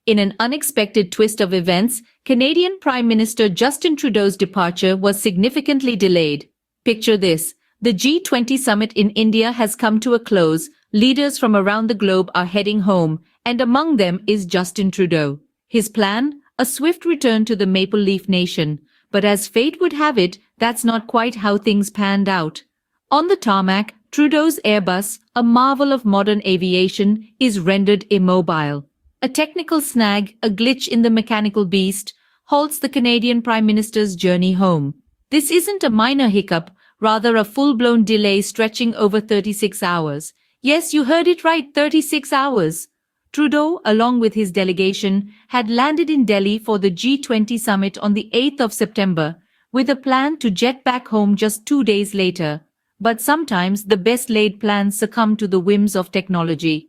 In an unexpected twist of events, Canadian Prime Minister Justin Trudeau's departure was significantly delayed. Picture this. The G20 summit in India has come to a close, leaders from around the globe are heading home, and among them is Justin Trudeau. His plan? A swift return to the Maple Leaf Nation. But as fate would have it, that's not quite how things panned out. On the tarmac, Trudeau's Airbus, a marvel of modern aviation, is rendered immobile. A technical snag, a glitch in the mechanical beast, halts the Canadian Prime Minister's journey home. This isn't a minor hiccup, rather a full-blown delay stretching over 36 hours. Yes, you heard it right, 36 hours. Trudeau, along with his delegation, had landed in Delhi for the G20 summit on the 8th of September, with a plan to jet back home just 2 days later. But sometimes the best-laid plans succumb to the whims of technology.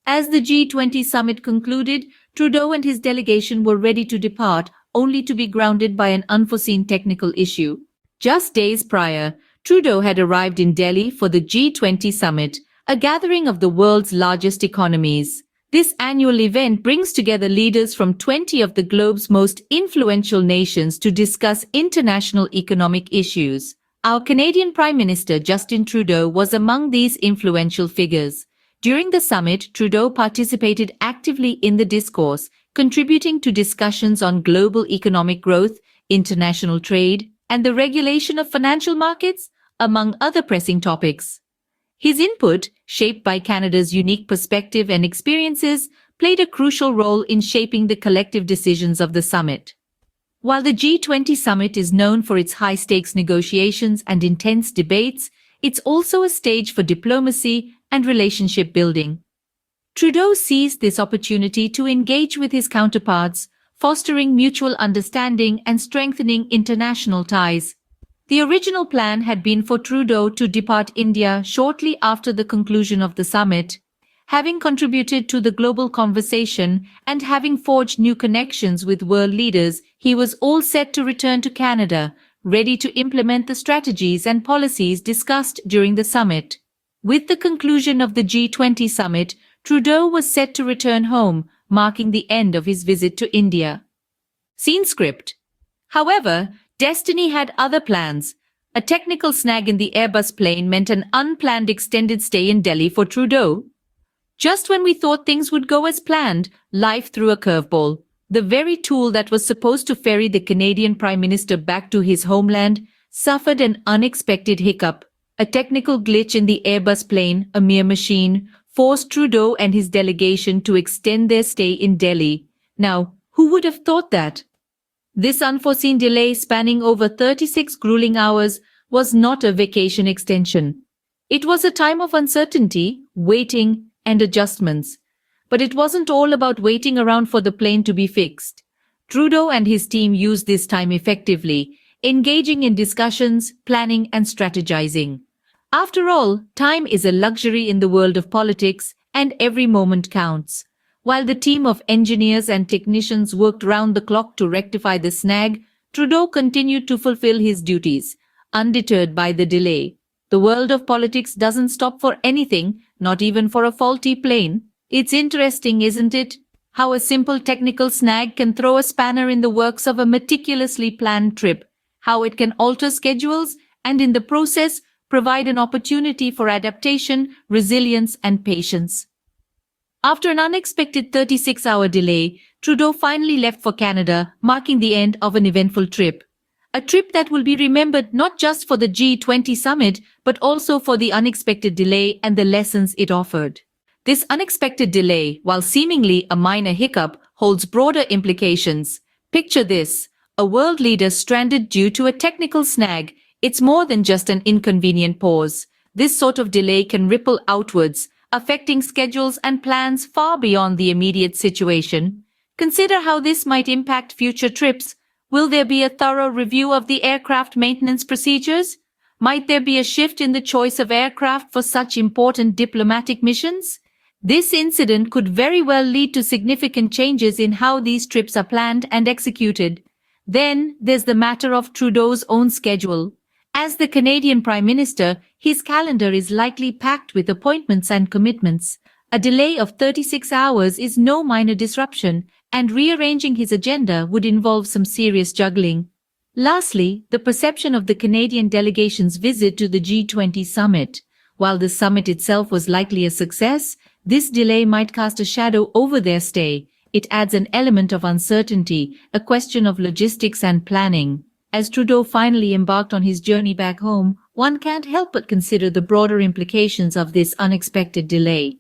As the G20 summit concluded, Trudeau and his delegation were ready to depart, only to be grounded by an unforeseen technical issue. Just days prior, Trudeau had arrived in Delhi for the G20 summit, a gathering of the world's largest economies. This annual event brings together leaders from 20 of the globe's most influential nations to discuss international economic issues. Our Canadian Prime Minister Justin Trudeau was among these influential figures. During the summit, Trudeau participated actively in the discourse, contributing to discussions on global economic growth, international trade, and the regulation of financial markets, among other pressing topics. His input, shaped by Canada's unique perspective and experiences, played a crucial role in shaping the collective decisions of the summit. While the G20 summit is known for its high-stakes negotiations and intense debates, it's also a stage for diplomacy and relationship building. Trudeau seized this opportunity to engage with his counterparts, fostering mutual understanding and strengthening international ties. The original plan had been for Trudeau to depart India shortly after the conclusion of the summit. Having contributed to the global conversation and having forged new connections with world leaders, he was all set to return to Canada, ready to implement the strategies and policies discussed during the summit. With the conclusion of the G20 summit, Trudeau was set to return home, marking the end of his visit to India. Scene script. However, destiny had other plans. A technical snag in the Airbus plane meant an unplanned extended stay in Delhi for Trudeau. Just when we thought things would go as planned, life threw a curveball. The very tool that was supposed to ferry the Canadian Prime Minister back to his homeland suffered an unexpected hiccup. A technical glitch in the Airbus plane, a mere machine, forced Trudeau and his delegation to extend their stay in Delhi. Now, who would have thought that? This unforeseen delay spanning over 36 grueling hours was not a vacation extension. It was a time of uncertainty, waiting, and adjustments. But it wasn't all about waiting around for the plane to be fixed. Trudeau and his team used this time effectively, engaging in discussions, planning, and strategizing. After all, time is a luxury in the world of politics, and every moment counts. While the team of engineers and technicians worked round the clock to rectify the snag, Trudeau continued to fulfill his duties, undeterred by the delay. The world of politics doesn't stop for anything, not even for a faulty plane. It's interesting, isn't it? How a simple technical snag can throw a spanner in the works of a meticulously planned trip, how it can alter schedules, and in the process, provide an opportunity for adaptation, resilience, and patience. After an unexpected 36-hour delay, Trudeau finally left for Canada, marking the end of an eventful trip. A trip that will be remembered not just for the G20 summit, but also for the unexpected delay and the lessons it offered. This unexpected delay, while seemingly a minor hiccup, holds broader implications. Picture this: a world leader stranded due to a technical snag. It's more than just an inconvenient pause. This sort of delay can ripple outwards, affecting schedules and plans far beyond the immediate situation. Consider how this might impact future trips. Will there be a thorough review of the aircraft maintenance procedures? Might there be a shift in the choice of aircraft for such important diplomatic missions? This incident could very well lead to significant changes in how these trips are planned and executed. Then, there's the matter of Trudeau's own schedule. As the Canadian Prime Minister, his calendar is likely packed with appointments and commitments. A delay of 36 hours is no minor disruption, and rearranging his agenda would involve some serious juggling. Lastly, the perception of the Canadian delegation's visit to the G20 summit. While the summit itself was likely a success, this delay might cast a shadow over their stay. It adds an element of uncertainty, a question of logistics and planning. As Trudeau finally embarked on his journey back home, one can't help but consider the broader implications of this unexpected delay.